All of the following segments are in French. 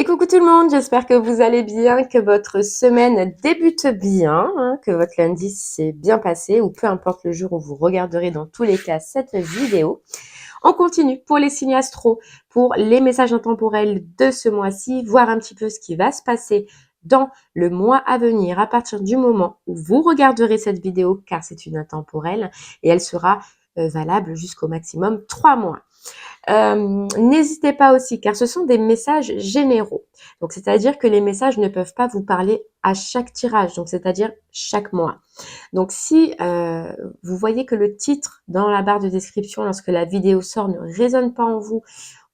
Et coucou tout le monde, j'espère que vous allez bien, que votre semaine débute bien, que votre lundi s'est bien passé ou peu importe le jour où vous regarderez dans tous les cas cette vidéo. On continue pour les signes astro, pour les messages intemporels de ce mois-ci, voir un petit peu ce qui va se passer dans le mois à venir à partir du moment où vous regarderez cette vidéo car c'est une intemporelle et elle sera valable jusqu'au maximum 3 mois. N'hésitez pas aussi, car ce sont des messages généraux. Donc, c'est-à-dire que les messages ne peuvent pas vous parler à chaque tirage, donc c'est-à-dire chaque mois. Donc, si vous voyez que le titre dans la barre de description, lorsque la vidéo sort, ne résonne pas en vous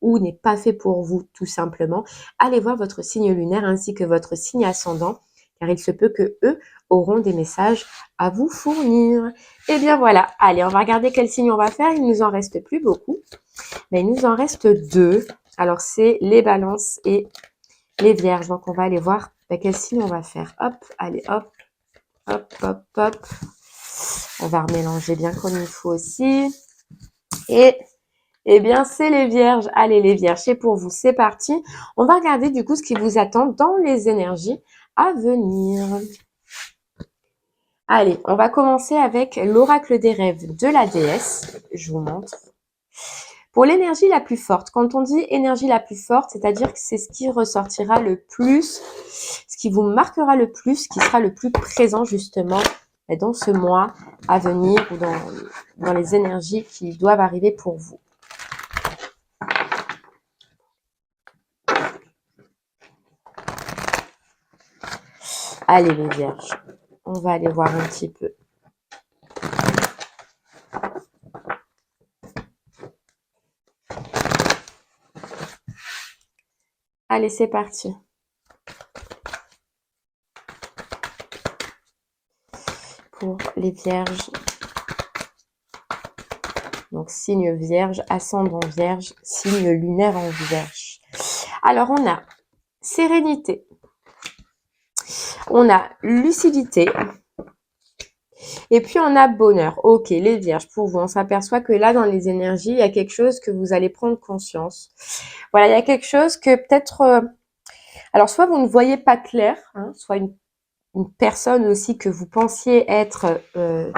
ou n'est pas fait pour vous, tout simplement, allez voir votre signe lunaire ainsi que votre signe ascendant, car il se peut que eux auront des messages à vous fournir. Et bien voilà, allez, on va regarder quel signe on va faire. Il nous en reste plus beaucoup. Mais il nous en reste 2. Alors, c'est les balances et les vierges. Donc, on va aller voir quel signe on va faire. Hop, allez, hop, hop, hop, hop. On va remélanger bien comme il faut aussi. Et bien, c'est les vierges. Allez, les vierges, c'est pour vous. C'est parti. On va regarder du coup ce qui vous attend dans les énergies à venir. Allez, on va commencer avec l'oracle des rêves de la déesse. Je vous montre. Pour l'énergie la plus forte, quand on dit énergie la plus forte, c'est-à-dire que c'est ce qui ressortira le plus, ce qui vous marquera le plus, qui sera le plus présent justement dans ce mois à venir ou dans les énergies qui doivent arriver pour vous. Allez les vierges, on va aller voir un petit peu. Allez, c'est parti. Pour les vierges. Donc, signe vierge, ascendant vierge, signe lunaire en vierge. Alors, on a sérénité. On a lucidité. Et puis, on a bonheur. Ok, les vierges, pour vous, on s'aperçoit que là, dans les énergies, il y a quelque chose que vous allez prendre conscience. Voilà, il y a quelque chose que peut-être... alors, soit vous ne voyez pas clair, soit une personne aussi que vous pensiez être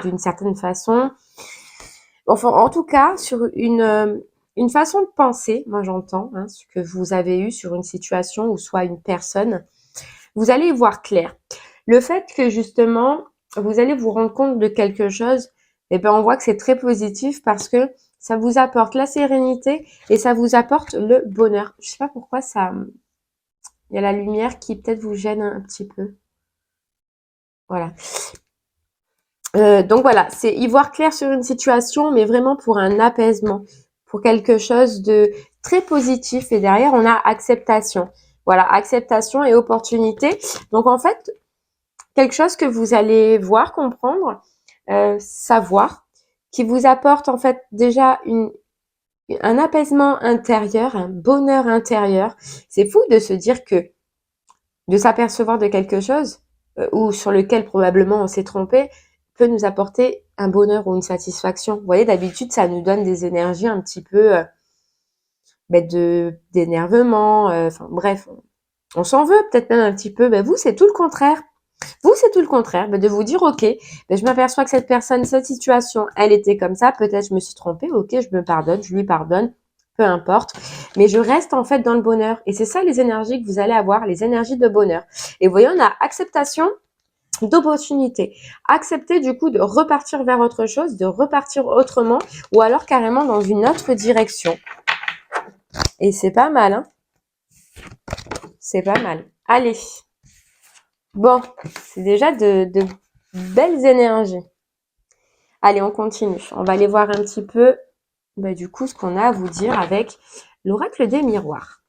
d'une certaine façon. Enfin, en tout cas, sur une façon de penser, moi j'entends, ce que vous avez eu sur une situation ou soit une personne, vous allez y voir clair. Le fait que justement, vous allez vous rendre compte de quelque chose, eh ben on voit que c'est très positif parce que ça vous apporte la sérénité et ça vous apporte le bonheur. Je sais pas pourquoi ça, il y a la lumière qui peut-être vous gêne un petit peu. Voilà. Donc voilà, c'est y voir clair sur une situation, mais vraiment pour un apaisement, pour quelque chose de très positif. Et derrière, on a acceptation. Voilà, acceptation et opportunité. Donc en fait, quelque chose que vous allez voir, comprendre, savoir, qui vous apporte en fait déjà un apaisement intérieur, un bonheur intérieur. C'est fou de se dire que de s'apercevoir de quelque chose ou sur lequel probablement on s'est trompé peut nous apporter un bonheur ou une satisfaction. Vous voyez, d'habitude, ça nous donne des énergies un petit peu d'énervement. Enfin bref, on s'en veut peut-être même un petit peu. Vous, c'est tout le contraire. Vous, c'est tout le contraire, de vous dire, ok, je m'aperçois que cette personne, cette situation, elle était comme ça, peut-être je me suis trompée, ok, je me pardonne, je lui pardonne, peu importe, mais je reste en fait dans le bonheur. Et c'est ça les énergies que vous allez avoir, les énergies de bonheur. Et vous voyez, on a acceptation d'opportunité. Accepter du coup de repartir vers autre chose, de repartir autrement, ou alors carrément dans une autre direction. Et c'est pas mal, hein. C'est pas mal. Allez. Bon, c'est déjà de belles énergies. Allez, on continue. On va aller voir un petit peu, du coup, ce qu'on a à vous dire avec l'oracle des miroirs.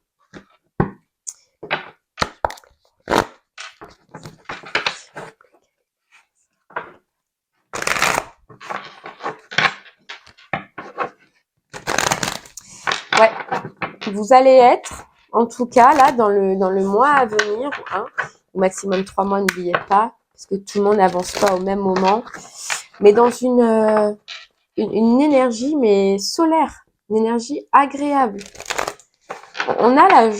Ouais, vous allez être, en tout cas, là, dans le mois à venir, au maximum 3 mois, n'oubliez pas, parce que tout le monde n'avance pas au même moment, mais dans une énergie, mais solaire, une énergie agréable. on a la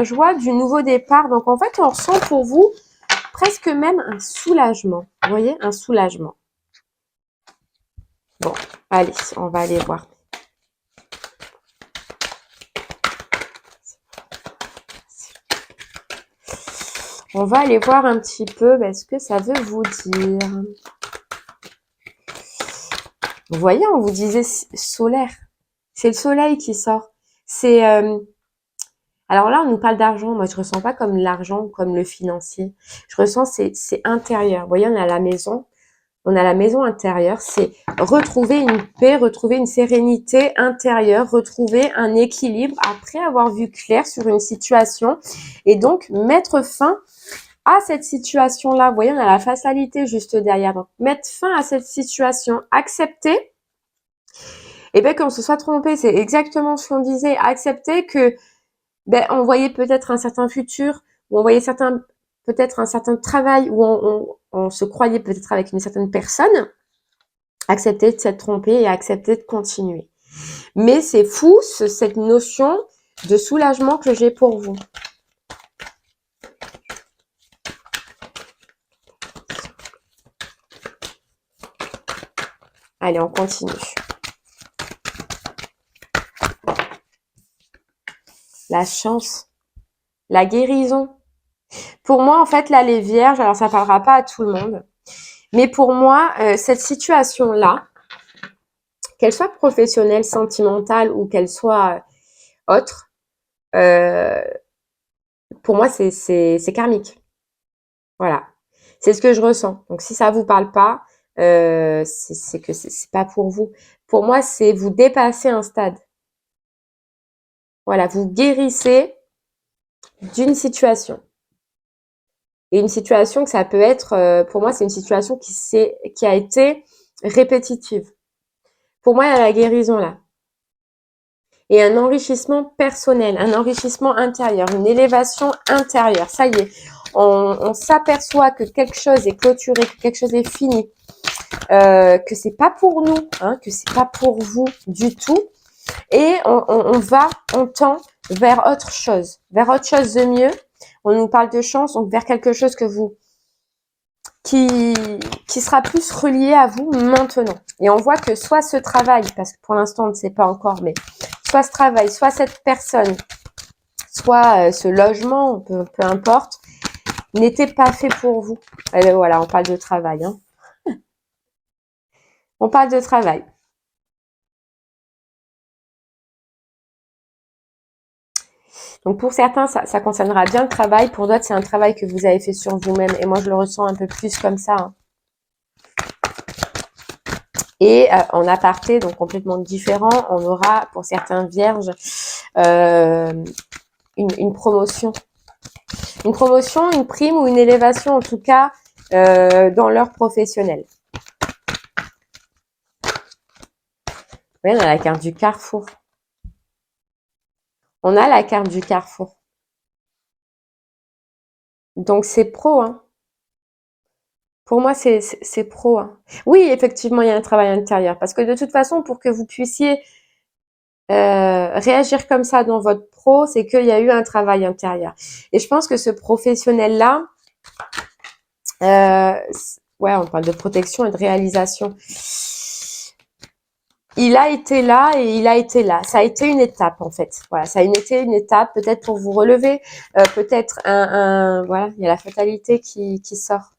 joie du nouveau départ. Donc, en fait, on ressent pour vous presque même un soulagement. Vous voyez, un soulagement. Bon, allez, on va aller voir. On va aller voir un petit peu ce que ça veut vous dire. Vous voyez, on vous disait solaire. C'est le soleil qui sort. C'est alors là, on nous parle d'argent. Moi, je ressens pas comme l'argent, comme le financier. Je ressens c'est intérieur. Vous voyez, on a la maison. On a la maison intérieure. C'est retrouver une paix, retrouver une sérénité intérieure, retrouver un équilibre après avoir vu clair sur une situation et donc mettre fin à cette situation-là. Vous voyez, on a la fatalité juste derrière. Donc, mettre fin à cette situation, accepter. Et bien, qu'on se soit trompé, c'est exactement ce qu'on disait. Accepter que, on voyait peut-être un certain futur, ou on voyait peut-être un certain travail, où on se croyait peut-être avec une certaine personne. Accepter de s'être trompé et accepter de continuer. Mais c'est fou, cette notion de soulagement que j'ai pour vous. Allez, on continue. La chance, la guérison. Pour moi, en fait, là, les vierges, alors ça parlera pas à tout le monde, mais pour moi, cette situation-là, qu'elle soit professionnelle, sentimentale ou qu'elle soit autre, pour moi, c'est karmique. Voilà. C'est ce que je ressens. Donc, si ça vous parle pas, c'est que c'est pas pour vous. Pour moi, c'est vous dépasser un stade. Voilà, vous guérissez d'une situation. Et une situation que ça peut être, pour moi, c'est une situation qui a été répétitive. Pour moi, il y a la guérison là. Et un enrichissement personnel, un enrichissement intérieur, une élévation intérieure. Ça y est, on s'aperçoit que quelque chose est clôturé, que quelque chose est fini, que c'est pas pour nous, que c'est pas pour vous du tout. Et on tend vers autre chose de mieux. On nous parle de chance, donc vers quelque chose qui sera plus relié à vous maintenant. Et on voit que soit ce travail, parce que pour l'instant on ne sait pas encore, mais soit ce travail, soit cette personne, soit ce logement, peu importe, n'était pas fait pour vous. Et voilà, on parle de travail. On parle de travail. Donc pour certains, ça concernera bien le travail. Pour d'autres, c'est un travail que vous avez fait sur vous-même. Et moi, je le ressens un peu plus comme ça. Et en aparté, donc complètement différent, on aura pour certains vierges une promotion. Une promotion, une prime ou une élévation en tout cas dans leur professionnel. Oui, on a la carte du carrefour. On a la carte du carrefour. Donc c'est pro, Pour moi, c'est pro, Oui, effectivement, il y a un travail intérieur. Parce que de toute façon, pour que vous puissiez réagir comme ça dans votre pro, c'est qu'il y a eu un travail intérieur. Et je pense que ce professionnel-là, ouais, on parle de protection et de réalisation. Il a été là et il a été là. Ça a été une étape en fait. Voilà, ça a été une étape peut-être pour vous relever, peut-être voilà, il y a la fatalité qui sort.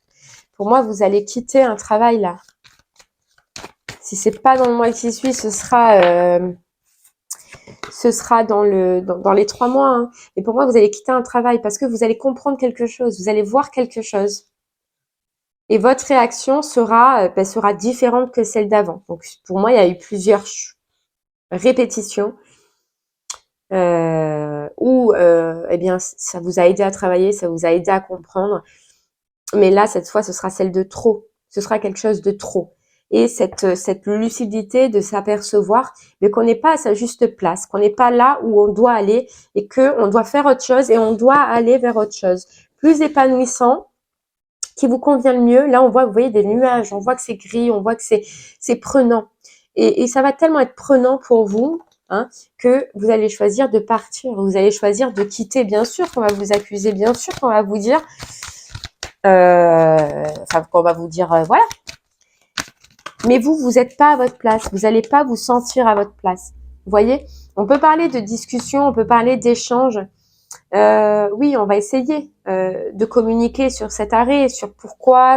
Pour moi, vous allez quitter un travail là. Si c'est pas dans le mois qui suit, ce sera dans les 3 mois. Et pour moi, vous allez quitter un travail parce que vous allez comprendre quelque chose, vous allez voir quelque chose. Et votre réaction sera différente que celle d'avant. Donc, pour moi, il y a eu plusieurs répétitions où, eh bien, ça vous a aidé à travailler, ça vous a aidé à comprendre. Mais là, cette fois, ce sera celle de trop. Ce sera quelque chose de trop. Et cette lucidité de s'apercevoir mais qu'on n'est pas à sa juste place, qu'on n'est pas là où on doit aller et que on doit faire autre chose et on doit aller vers autre chose. Plus épanouissant, qui vous convient le mieux. Là, on voit, vous voyez, des nuages, on voit que c'est gris, on voit que c'est prenant. Et ça va tellement être prenant pour vous hein, que vous allez choisir de partir, vous allez choisir de quitter. Bien sûr qu'on va vous accuser, bien sûr qu'on va vous dire, qu'on va vous dire, voilà. Mais vous n'êtes pas à votre place, vous n'allez pas vous sentir à votre place. Vous voyez, on peut parler de discussion, on peut parler d'échange. Oui, on va essayer de communiquer sur cet arrêt, sur pourquoi,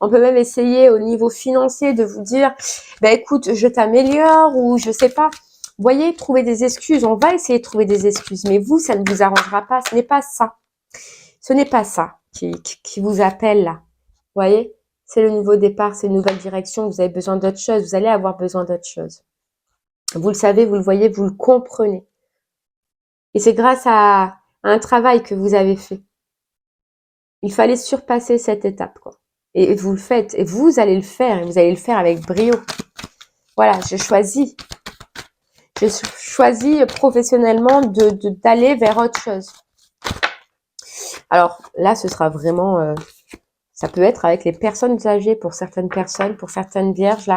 on peut même essayer au niveau financier de vous dire, ben écoute, je t'améliore ou je sais pas. Vous voyez, trouver des excuses, on va essayer de trouver des excuses, mais vous, ça ne vous arrangera pas, ce n'est pas ça. Ce n'est pas ça qui vous appelle là. Vous voyez, c'est le nouveau départ, c'est une nouvelle direction, vous avez besoin d'autre chose, vous allez avoir besoin d'autre chose. Vous le savez, vous le voyez, vous le comprenez. Et c'est grâce à un travail que vous avez fait. Il fallait surpasser cette étape, quoi. Et vous le faites, et vous allez le faire, et vous allez le faire avec brio. Voilà, je choisis professionnellement d'aller vers autre chose. Alors là, ce sera vraiment, ça peut être avec les personnes âgées pour certaines personnes, pour certaines vierges, là.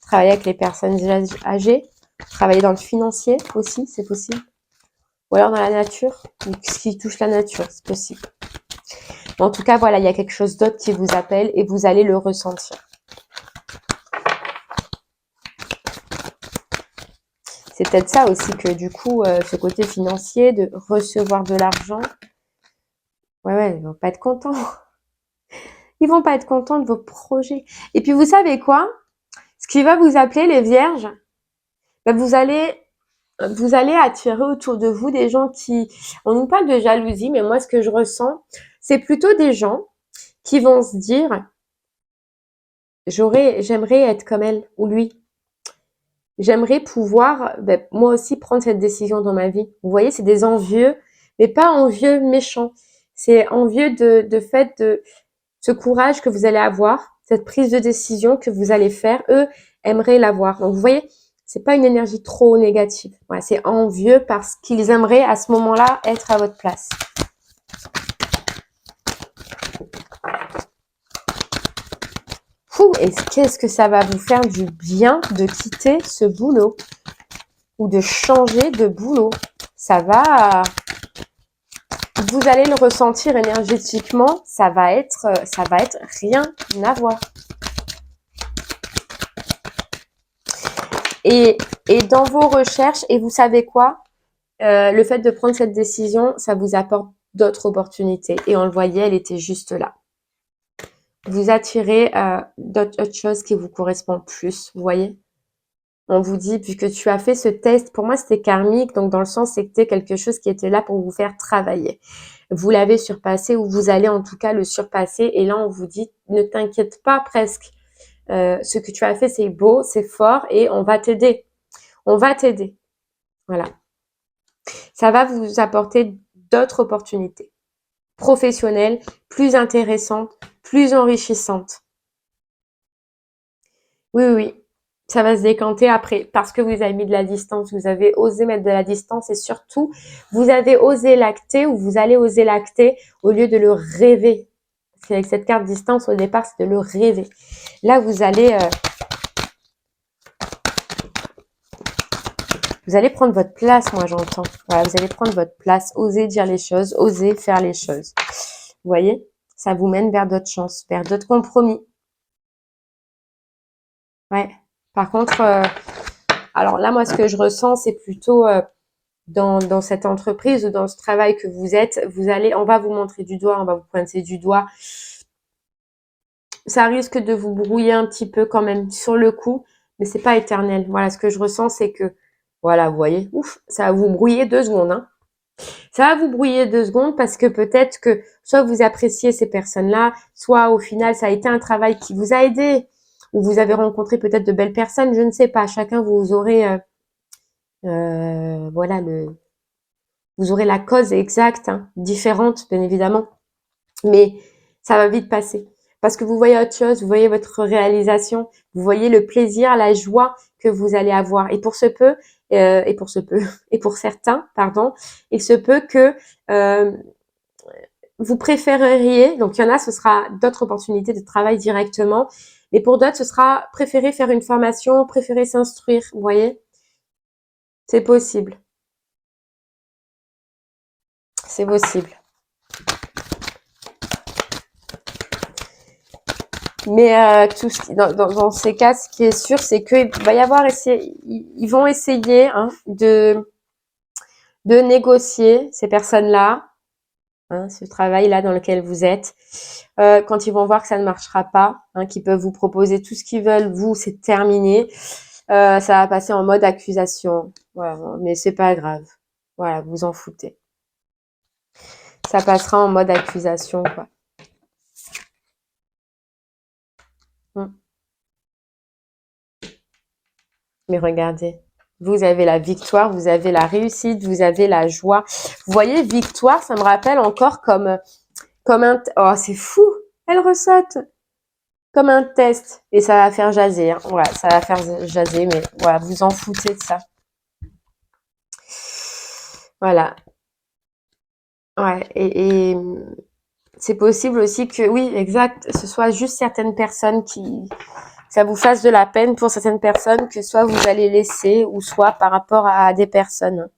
Travailler avec les personnes âgées, travailler dans le financier aussi, c'est possible. Ou alors dans la nature, ce qui touche la nature, c'est possible. Mais en tout cas, voilà, il y a quelque chose d'autre qui vous appelle et vous allez le ressentir. C'est peut-être ça aussi que du coup, ce côté financier, de recevoir de l'argent, ouais, ils vont pas être contents. Ils vont pas être contents de vos projets. Et puis vous savez quoi? Ce qui va vous appeler les vierges, ben vous allez attirer autour de vous des gens qui, on nous parle de jalousie, mais moi ce que je ressens, c'est plutôt des gens qui vont se dire, j'aimerais être comme elle ou lui. J'aimerais pouvoir, moi aussi, prendre cette décision dans ma vie. Vous voyez, c'est des envieux, mais pas envieux méchants. C'est envieux de fait de ce courage que vous allez avoir, cette prise de décision que vous allez faire. Eux aimeraient l'avoir. Donc, vous voyez, c'est pas une énergie trop négative. Voilà, c'est envieux parce qu'ils aimeraient à ce moment-là être à votre place. Et qu'est-ce que ça va vous faire du bien de quitter ce boulot ou de changer de boulot. Ça va, vous allez le ressentir énergétiquement, ça va être rien à voir. Et dans vos recherches, et vous savez quoi, le fait de prendre cette décision, ça vous apporte d'autres opportunités. Et on le voyait, elle était juste là. Vous attirez d'autres choses qui vous correspondent plus, vous voyez. On vous dit, puisque tu as fait ce test, pour moi c'était karmique, donc dans le sens c'était quelque chose qui était là pour vous faire travailler. Vous l'avez surpassé ou vous allez en tout cas le surpasser et là on vous dit, ne t'inquiète pas presque. Ce que tu as fait c'est beau, c'est fort et on va t'aider. On va t'aider. Voilà. Ça va vous apporter d'autres opportunités professionnelles, plus intéressantes, plus enrichissantes. Oui, oui. Ça va se décanter après parce que vous avez mis de la distance, vous avez osé mettre de la distance et surtout, vous avez osé l'acter ou vous allez oser l'acter au lieu de le rêver. Parce qu'avec cette carte distance, au départ, c'est de le rêver. Là, vous allez prendre votre place, moi j'entends. Voilà, vous allez prendre votre place, oser dire les choses, oser faire les choses. Vous voyez? Ça vous mène vers d'autres chances, vers d'autres compromis. Ouais. Par contre, alors là, moi, ce que je ressens, c'est plutôt dans cette entreprise ou dans ce travail que vous êtes, on va vous montrer du doigt, on va vous pointer du doigt. Ça risque de vous brouiller un petit peu quand même sur le coup, mais c'est pas éternel. Voilà, ce que je ressens, c'est que, voilà, vous voyez, ouf, ça va vous brouiller 2 secondes, hein. Ça va vous brouiller 2 secondes parce que peut-être que soit vous appréciez ces personnes-là, soit au final, ça a été un travail qui vous a aidé, ou vous avez rencontré peut-être de belles personnes, je ne sais pas. Chacun, vous aurez, voilà, vous aurez la cause exacte, hein, différente, bien évidemment. Mais ça va vite passer. Parce que vous voyez autre chose, vous voyez votre réalisation, vous voyez le plaisir, la joie que vous allez avoir. Et pour certains, pardon, il se peut que vous préféreriez, donc il y en a, ce sera d'autres opportunités de travail directement, mais pour d'autres, ce sera préférer faire une formation, préférer s'instruire, vous voyez. C'est possible. C'est possible. Mais dans ces cas, ce qui est sûr, c'est qu'il va y avoir ils vont essayer de négocier ces personnes-là, ce travail-là dans lequel vous êtes. Quand ils vont voir que ça ne marchera pas, qu'ils peuvent vous proposer tout ce qu'ils veulent, vous, c'est terminé. Ça va passer en mode accusation. Voilà, mais c'est pas grave. Voilà, vous en foutez. Ça passera en mode accusation, quoi. Mais regardez, vous avez la victoire, vous avez la réussite, vous avez la joie. Vous voyez, victoire, ça me rappelle encore comme un... Oh, c'est fou. Elle ressaute. Comme un test. Et ça va faire jaser. Voilà, ça va faire jaser, mais voilà, vous en foutez de ça. Voilà. Ouais, et c'est possible aussi que, oui, exact, ce soit juste certaines personnes ça vous fasse de la peine pour certaines personnes, que soit vous allez laisser, ou soit par rapport à des personnes.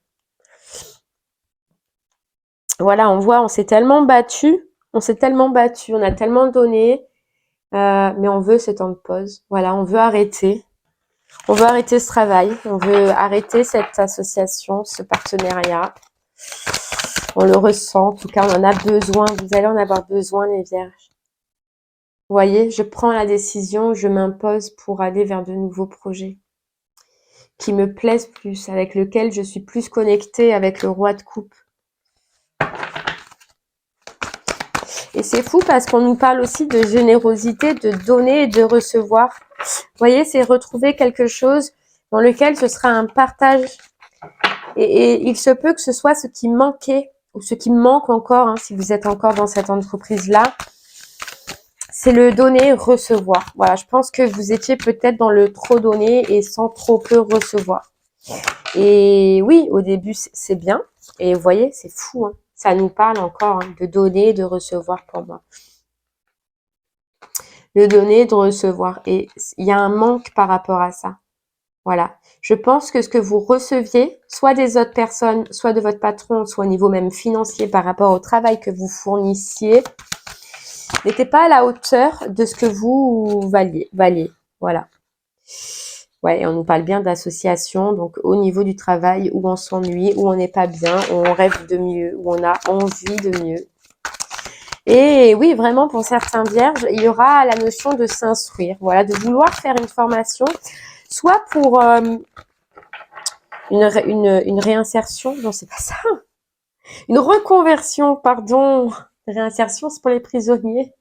Voilà, on voit, on s'est tellement battu, on a tellement donné, mais on veut ce temps de pause. Voilà, on veut arrêter. On veut arrêter ce travail, on veut arrêter cette association, ce partenariat. On le ressent, en tout cas, on en a besoin. Vous allez en avoir besoin, les vierges. Vous voyez, je prends la décision, je m'impose pour aller vers de nouveaux projets qui me plaisent plus, avec lesquels je suis plus connectée avec le roi de coupe. Et c'est fou parce qu'on nous parle aussi de générosité, de donner et de recevoir. Vous voyez, c'est retrouver quelque chose dans lequel ce sera un partage. Et il se peut que ce soit ce qui manquait ou ce qui manque encore, si vous êtes encore dans cette entreprise-là. C'est le donner, recevoir. Voilà, je pense que vous étiez peut-être dans le trop donner et sans trop peu recevoir. Et oui, au début, c'est bien. Et vous voyez, c'est fou. Ça nous parle encore de donner, de recevoir pour moi. De donner, de recevoir. Et il y a un manque par rapport à ça. Voilà. Je pense que ce que vous receviez, soit des autres personnes, soit de votre patron, soit au niveau même financier par rapport au travail que vous fournissiez, n'était pas à la hauteur de ce que vous valiez. Voilà. Ouais, et on nous parle bien d'association, donc au niveau du travail, où on s'ennuie, où on n'est pas bien, où on rêve de mieux, où on a envie de mieux. Et oui, vraiment, pour certains vierges, il y aura la notion de s'instruire, voilà, de vouloir faire une formation, soit pour une réinsertion, non, c'est pas ça, une reconversion, pardon, réinsertion, c'est pour les prisonniers,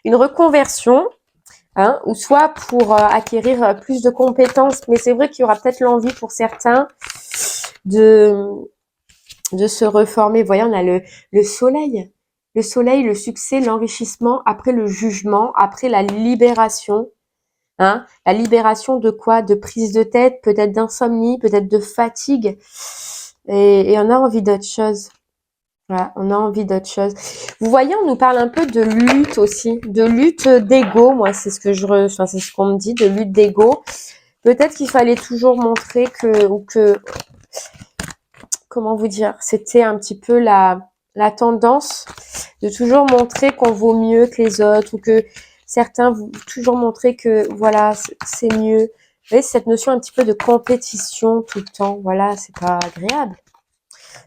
une reconversion, ou soit pour acquérir plus de compétences, mais c'est vrai qu'il y aura peut-être l'envie pour certains de se reformer. Vous voyez, on a le soleil, le succès, l'enrichissement, après le jugement, après la libération. La libération de quoi? De prise de tête, peut-être d'insomnie, peut-être de fatigue. Et on a envie d'autre chose. Voilà, on a envie d'autre chose. Vous voyez, on nous parle un peu de lutte aussi, de lutte d'ego. Moi, c'est ce que c'est ce qu'on me dit, de lutte d'ego. Peut-être qu'il fallait toujours montrer comment vous dire, c'était un petit peu la tendance de toujours montrer qu'on vaut mieux que les autres, ou que certains toujours montrer que voilà, c'est mieux. Vous voyez, cette notion un petit peu de compétition tout le temps, voilà, c'est pas agréable.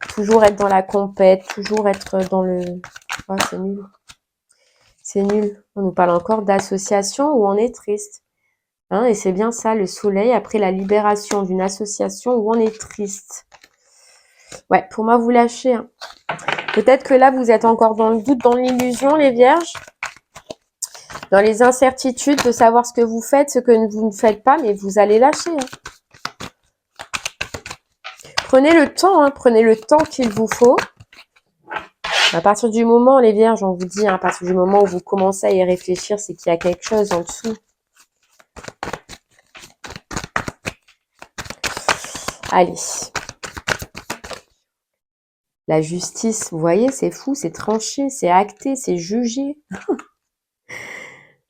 Toujours être dans la compète, toujours être dans le... Oh, c'est nul. C'est nul. On nous parle encore d'association où on est triste. Et c'est bien ça, le soleil, après la libération d'une association où on est triste. Ouais, pour moi, vous lâchez. Peut-être que là, vous êtes encore dans le doute, dans l'illusion, les vierges. Dans les incertitudes de savoir ce que vous faites, ce que vous ne faites pas, mais vous allez lâcher. Prenez le temps qu'il vous faut. À partir du moment, les vierges, on vous dit, à partir du moment où vous commencez à y réfléchir, c'est qu'il y a quelque chose en dessous. Allez. La justice, vous voyez, c'est fou, c'est tranché, c'est acté, c'est jugé.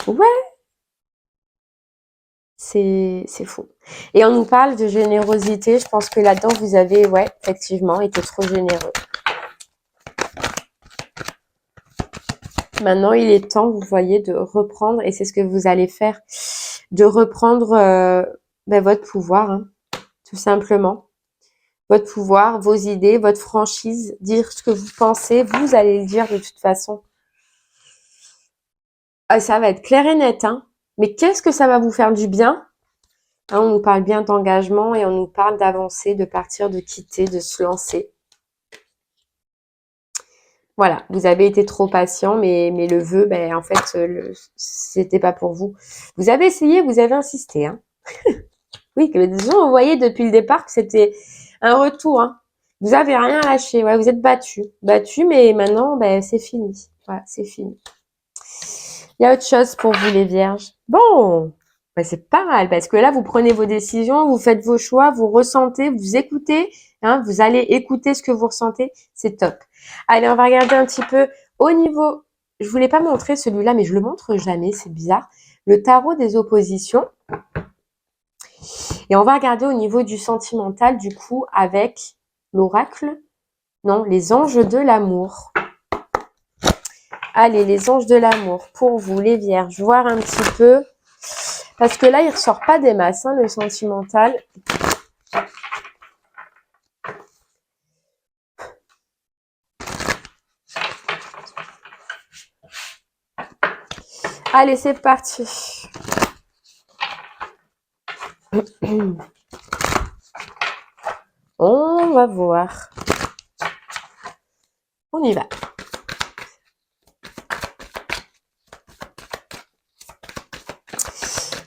Ouais. C'est fou. Et on nous parle de générosité. Je pense que là-dedans, vous avez, ouais, effectivement, été trop généreux. Maintenant, il est temps, vous voyez, de reprendre, et c'est ce que vous allez faire, de reprendre votre pouvoir, hein, tout simplement. Votre pouvoir, vos idées, votre franchise, dire ce que vous pensez, vous allez le dire de toute façon. Ah, ça va être clair et net, hein. Mais qu'est-ce que ça va vous faire du bien? Hein, on nous parle bien d'engagement et on nous parle d'avancer, de partir, de quitter, de se lancer. Voilà, vous avez été trop patient, mais le vœu, ben, en fait, c'était pas pour vous. Vous avez essayé, vous avez insisté, hein. Oui, que des gens, vous voyez depuis le départ que c'était un retour, hein. Vous avez rien lâché, ouais, vous êtes battu, mais maintenant, ben, c'est fini. Voilà, c'est fini. Il y a autre chose pour vous, les vierges. Bon, ben, c'est pas mal, parce que là, vous prenez vos décisions, vous faites vos choix, vous ressentez, vous écoutez, hein, vous allez écouter ce que vous ressentez, c'est top. Allez, on va regarder un petit peu au niveau, je voulais pas montrer celui-là, mais je le montre jamais, c'est bizarre. Le tarot des oppositions. Et on va regarder au niveau du sentimental, du coup, avec l'oracle. Non, les anges de l'amour. Allez, les anges de l'amour, pour vous, les vierges, voir un petit peu. Parce que là, il ressort pas des masses, hein, le sentimental. Allez, c'est parti. On va voir. On y va.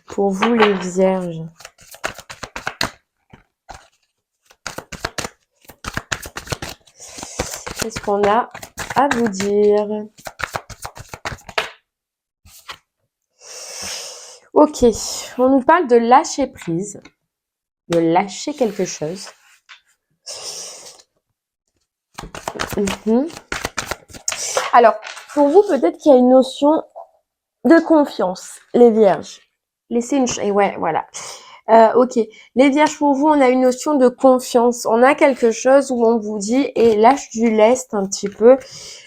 Pour vous, les vierges. Qu'est-ce qu'on a à vous dire? Ok, on nous parle de lâcher prise, de lâcher quelque chose. Alors, pour vous, peut-être qu'il y a une notion de confiance, les vierges. Laissez une... Et ouais, voilà. Ok, les vierges, pour vous, on a une notion de confiance. On a quelque chose où on vous dit, et lâche du lest un petit peu,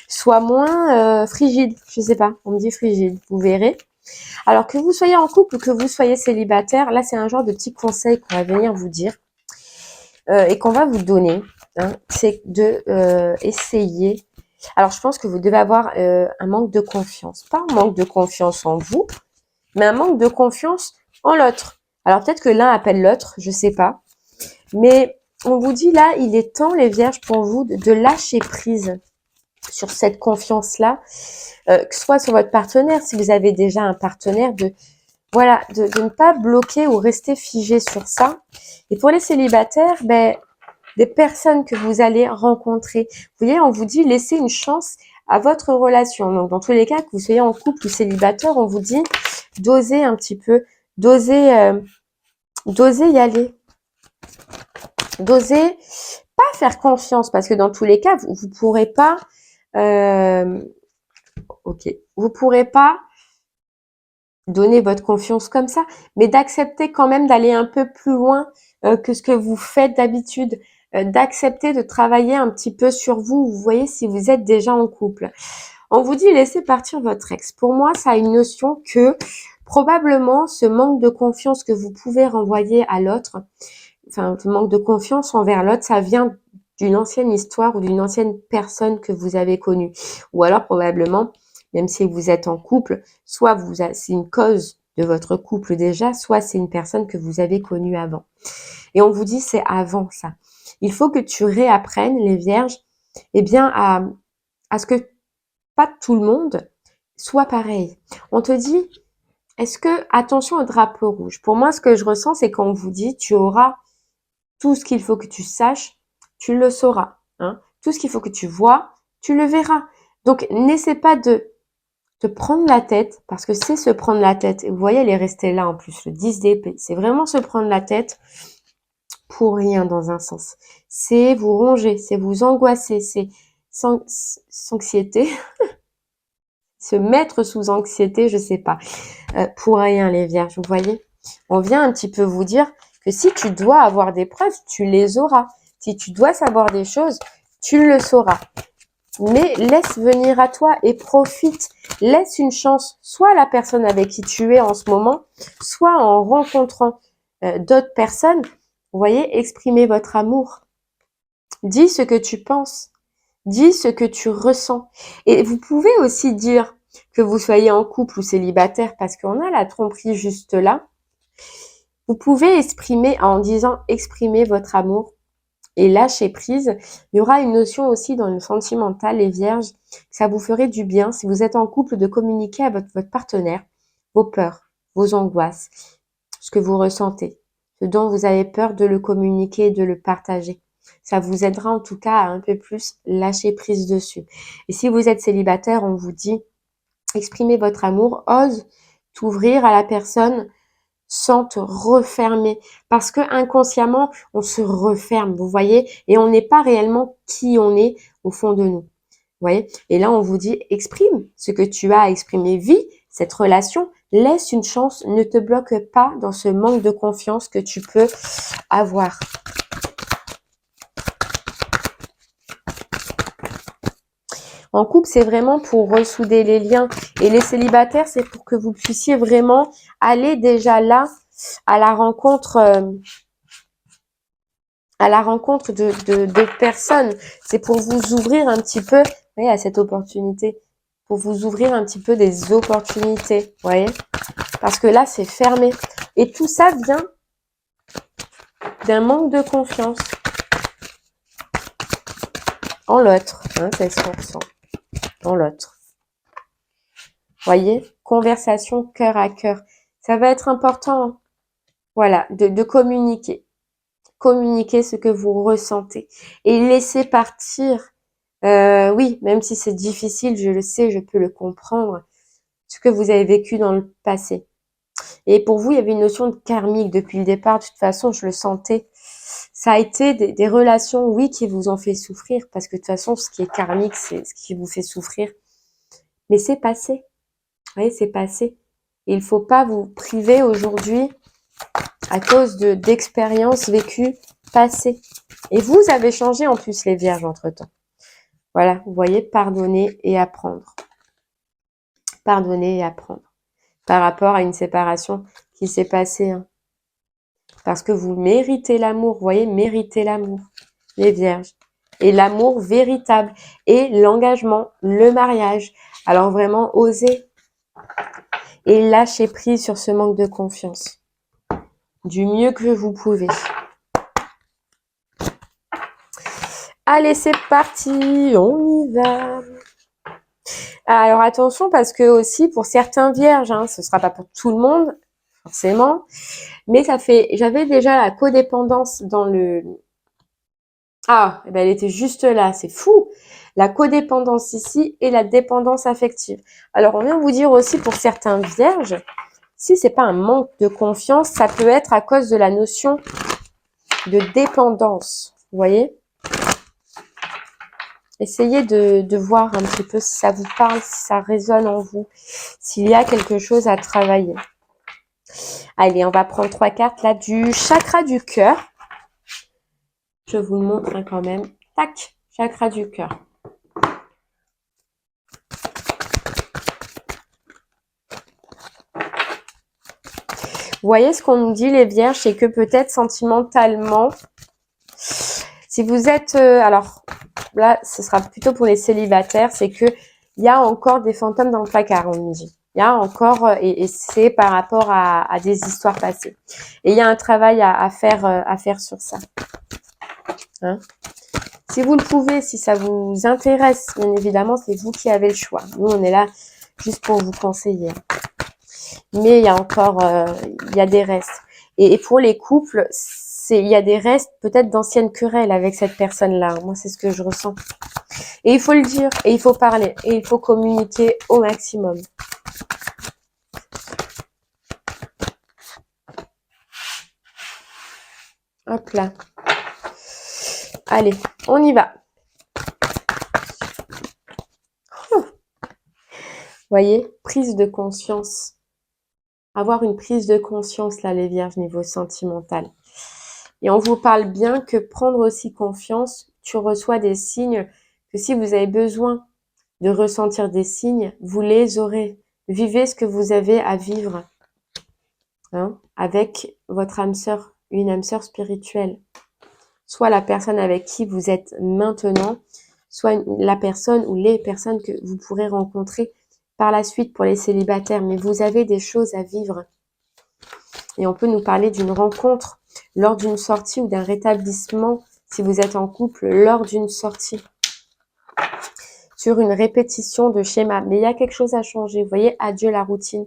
sois moins frigide. Je sais pas, on me dit frigide, vous verrez. Alors que vous soyez en couple ou que vous soyez célibataire, là, c'est un genre de petit conseil qu'on va venir vous dire et qu'on va vous donner. Hein, c'est de essayer. Alors, je pense que vous devez avoir un manque de confiance. Pas un manque de confiance en vous, mais un manque de confiance en l'autre. Alors, peut-être que l'un appelle l'autre, je sais pas. Mais on vous dit là, il est temps, les vierges, pour vous, de lâcher prise sur cette confiance-là, que ce soit sur votre partenaire, si vous avez déjà un partenaire, de ne pas bloquer ou rester figé sur ça. Et pour les célibataires, ben, des personnes que vous allez rencontrer. Vous voyez, on vous dit laissez une chance à votre relation. Donc, dans tous les cas, que vous soyez en couple ou célibataire, on vous dit d'oser un petit peu, d'oser y aller. D'oser pas faire confiance, parce que dans tous les cas, vous pourrez pas vous pourrez pas donner votre confiance comme ça, mais d'accepter quand même d'aller un peu plus loin que ce que vous faites d'habitude, d'accepter de travailler un petit peu sur vous. Vous voyez, si vous êtes déjà en couple. On vous dit laissez partir votre ex. Pour moi, ça a une notion que probablement ce manque de confiance que vous pouvez renvoyer à l'autre, enfin, ce manque de confiance envers l'autre, ça vient d'une ancienne histoire ou d'une ancienne personne que vous avez connue. Ou alors probablement, même si vous êtes en couple, soit c'est une cause de votre couple déjà, soit c'est une personne que vous avez connue avant. Et on vous dit c'est avant ça. Il faut que tu réapprennes, les vierges, eh bien à ce que pas tout le monde soit pareil. On te dit, est-ce que, attention au drapeau rouge. Pour moi, ce que je ressens, c'est qu'on vous dit, tu auras tout ce qu'il faut que tu saches, tu le sauras. Hein. Tout ce qu'il faut que tu vois, tu le verras. Donc, n'essaie pas de te prendre la tête, parce que c'est se prendre la tête. Et vous voyez, elle est restée là en plus, le 10 d'épée. C'est vraiment se prendre la tête pour rien dans un sens. C'est vous ronger, c'est vous angoisser, c'est s'anxiété, se mettre sous anxiété, je sais pas. Pour rien, les vierges, vous voyez. On vient un petit peu vous dire que si tu dois avoir des preuves, tu les auras. Si tu dois savoir des choses, tu le sauras. Mais laisse venir à toi et profite. Laisse une chance, soit à la personne avec qui tu es en ce moment, soit en rencontrant d'autres personnes. Vous voyez, exprimez votre amour. Dis ce que tu penses. Dis ce que tu ressens. Et vous pouvez aussi dire que vous soyez en couple ou célibataire, parce qu'on a la tromperie juste là. Vous pouvez exprimer en disant exprimer votre amour et lâcher prise. Il y aura une notion aussi dans le sentimental, les vierges, que ça vous ferait du bien si vous êtes en couple de communiquer à votre partenaire vos peurs, vos angoisses, ce que vous ressentez, ce dont vous avez peur de le communiquer et de le partager. Ça vous aidera en tout cas à un peu plus lâcher prise dessus. Et si vous êtes célibataire, on vous dit exprimer votre amour, ose t'ouvrir à la personne sans te refermer. Parce que inconsciemment, on se referme, vous voyez, et on n'est pas réellement qui on est au fond de nous. Vous voyez? Et là, on vous dit, exprime ce que tu as à exprimer. Vis cette relation, laisse une chance, ne te bloque pas dans ce manque de confiance que tu peux avoir. En couple, c'est vraiment pour ressouder les liens. Et les célibataires, c'est pour que vous puissiez vraiment aller déjà là à la rencontre de personnes. C'est pour vous ouvrir un petit peu, vous voyez, à cette opportunité. Pour vous ouvrir un petit peu des opportunités, vous voyez. Parce que là, c'est fermé. Et tout ça vient d'un manque de confiance en l'autre. Hein, c'est ce qu'on ressent. En l'autre. Voyez, conversation cœur à cœur. Ça va être important, hein. Voilà, de communiquer. Communiquer ce que vous ressentez. Et laisser partir, oui, même si c'est difficile, je le sais, je peux le comprendre, ce que vous avez vécu dans le passé. Et pour vous, il y avait une notion de karmique depuis le départ. De toute façon, je le sentais. Ça a été des relations, oui, qui vous ont fait souffrir. Parce que de toute façon, ce qui est karmique, c'est ce qui vous fait souffrir. Mais c'est passé. Vous voyez, c'est passé. Et il ne faut pas vous priver aujourd'hui à cause d'expériences vécues passées. Et vous avez changé en plus les vierges entre-temps. Voilà, vous voyez, pardonner et apprendre. Pardonner et apprendre. Par rapport à une séparation qui s'est passée. Hein. Parce que vous méritez l'amour, vous voyez, méritez l'amour, les vierges. Et l'amour véritable. Et l'engagement, le mariage. Alors vraiment, osez. Et lâchez prise sur ce manque de confiance. Du mieux que vous pouvez. Allez, c'est parti, on y va. Alors attention parce que aussi pour certains vierges, hein, ce sera pas pour tout le monde forcément, mais ça fait. J'avais déjà la codépendance dans le. Ah, eh ben elle était juste là, c'est fou. La codépendance ici et la dépendance affective. Alors on vient vous dire aussi pour certains vierges, si c'est pas un manque de confiance, ça peut être à cause de la notion de dépendance. Vous voyez? Essayez de voir un petit peu si ça vous parle, si ça résonne en vous, s'il y a quelque chose à travailler. Allez, on va prendre 3 cartes là du chakra du cœur. Je vous le montre hein, quand même. Tac, chakra du cœur. Vous voyez ce qu'on nous dit les vierges, c'est que peut-être sentimentalement, si vous êtes... alors là, ce sera plutôt pour les célibataires, c'est que il y a encore des fantômes dans le placard, on nous dit. Il y a encore, et c'est par rapport à des histoires passées. Et il y a un travail à faire sur ça. Hein? Si vous le pouvez, si ça vous intéresse, bien évidemment, c'est vous qui avez le choix. Nous, on est là juste pour vous conseiller. Mais il y a encore, il y a des restes. Et pour les couples, il y a des restes peut-être d'anciennes querelles avec cette personne-là. Moi, c'est ce que je ressens. Et il faut le dire, et il faut parler, et il faut communiquer au maximum. Hop là. Allez, on y va. Vous voyez, prise de conscience. avoir une prise de conscience, là, les vierges, niveau sentimental. Et on vous parle bien que prendre aussi confiance, tu reçois des signes, que si vous avez besoin de ressentir des signes, vous les aurez. Vivez ce que vous avez à vivre, hein, avec votre âme sœur, une âme sœur spirituelle. Soit la personne avec qui vous êtes maintenant, soit la personne ou les personnes que vous pourrez rencontrer par la suite pour les célibataires. Mais vous avez des choses à vivre. Et on peut nous parler d'une rencontre lors d'une sortie ou d'un rétablissement si vous êtes en couple lors d'une sortie. Sur une répétition de schéma. Mais il y a quelque chose à changer. Vous voyez, adieu la routine.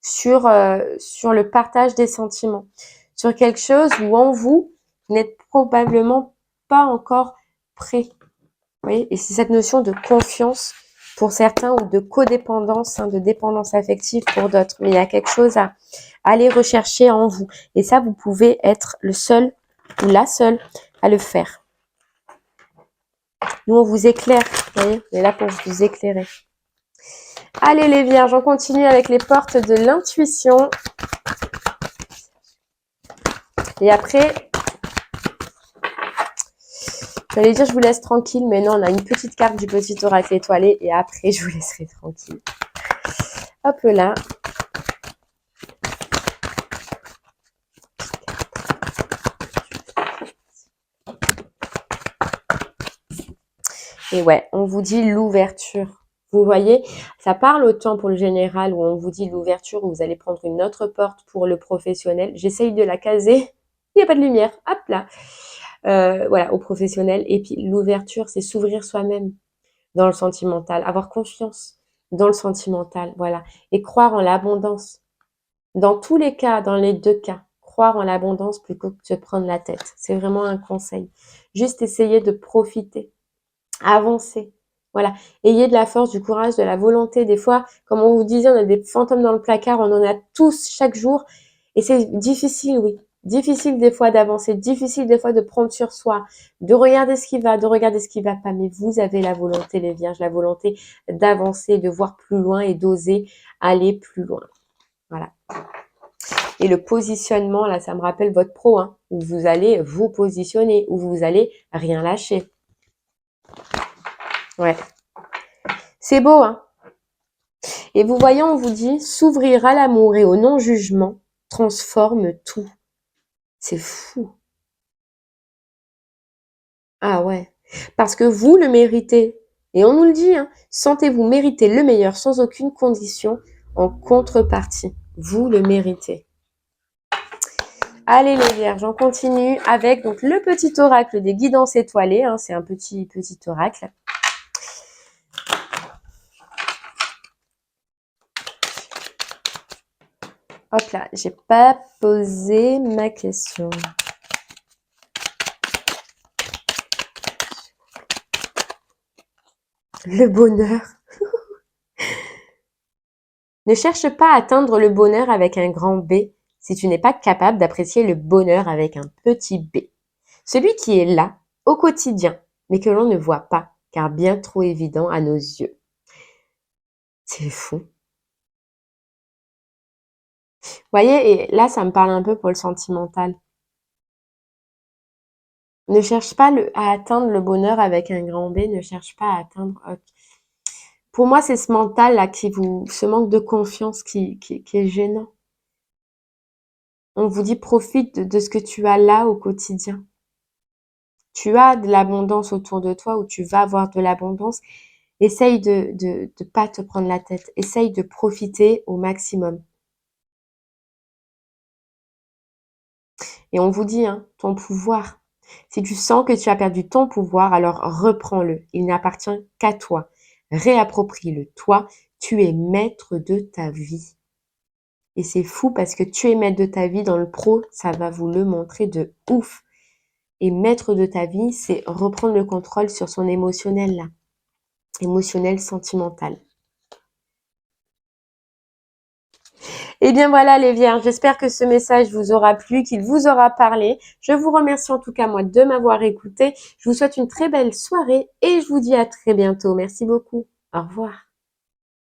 Sur le partage des sentiments. Sur quelque chose où en vous n'êtes probablement pas encore prêt. Vous voyez, et c'est cette notion de confiance pour certains ou de codépendance, hein, de dépendance affective pour d'autres. Mais il y a quelque chose à aller rechercher en vous. Et ça, vous pouvez être le seul ou la seule à le faire. Nous, on vous éclaire. Vous voyez, on est là pour vous éclairer. Allez les vierges, on continue avec les portes de l'intuition. Et après, j'allais dire je vous laisse tranquille, mais non, on a une petite carte du petit oracle étoilé et après je vous laisserai tranquille. Hop là. Et ouais, on vous dit l'ouverture. Vous voyez, ça parle autant pour le général où on vous dit l'ouverture, où vous allez prendre une autre porte pour le professionnel. J'essaye de la caser. Il n'y a pas de lumière. Hop là. Voilà, au professionnel. Et puis l'ouverture, c'est s'ouvrir soi-même dans le sentimental, avoir confiance dans le sentimental, voilà. Et croire en l'abondance. Dans tous les cas, dans les deux cas, croire en l'abondance plutôt que de se prendre la tête. C'est vraiment un conseil. Juste essayer de profiter, avancer. Voilà. Ayez de la force, du courage, de la volonté. Des fois, comme on vous disait, on a des fantômes dans le placard, on en a tous chaque jour. Et c'est difficile, oui. Difficile des fois d'avancer, difficile des fois de prendre sur soi, de regarder ce qui va, de regarder ce qui va pas. Mais vous avez la volonté, les vierges, la volonté d'avancer, de voir plus loin et d'oser aller plus loin. Voilà. Et le positionnement, là, ça me rappelle votre pro, hein, où vous allez vous positionner, où vous allez rien lâcher. Ouais. C'est beau, hein. Et vous voyez, on vous dit, s'ouvrir à l'amour et au non-jugement transforme tout. C'est fou. Ah ouais. Parce que vous le méritez. Et on nous le dit, hein, sentez-vous mériter le meilleur sans aucune condition en contrepartie. Vous le méritez. Allez les vierges, on continue avec donc le petit oracle des guidances étoilées. Hein, c'est un petit oracle. Hop là, j'ai pas posé ma question. Le bonheur. Ne cherche pas à atteindre le bonheur avec un grand B si tu n'es pas capable d'apprécier le bonheur avec un petit b. Celui qui est là, au quotidien, mais que l'on ne voit pas, car bien trop évident à nos yeux. C'est fou. Vous voyez, et là, ça me parle un peu pour le sentimental. Ne cherche pas à atteindre le bonheur avec un grand B, ne cherche pas à atteindre... Pour moi, c'est ce mental-là ce manque de confiance qui est gênant. On vous dit profite de ce que tu as là au quotidien. Tu as de l'abondance autour de toi ou tu vas avoir de l'abondance. Essaye de pas te prendre la tête. Essaye de profiter au maximum. Et on vous dit, hein, ton pouvoir. Si tu sens que tu as perdu ton pouvoir, alors reprends-le. Il n'appartient qu'à toi. Réapproprie-le. Toi, tu es maître de ta vie. Et c'est fou parce que tu es maître de ta vie dans le pro, ça va vous le montrer de ouf. Et maître de ta vie, c'est reprendre le contrôle sur son émotionnel là. Émotionnel, sentimental. Et bien voilà les vierges, j'espère que ce message vous aura plu, qu'il vous aura parlé. Je vous remercie en tout cas moi de m'avoir écouté. Je vous souhaite une très belle soirée et je vous dis à très bientôt. Merci beaucoup. Au revoir.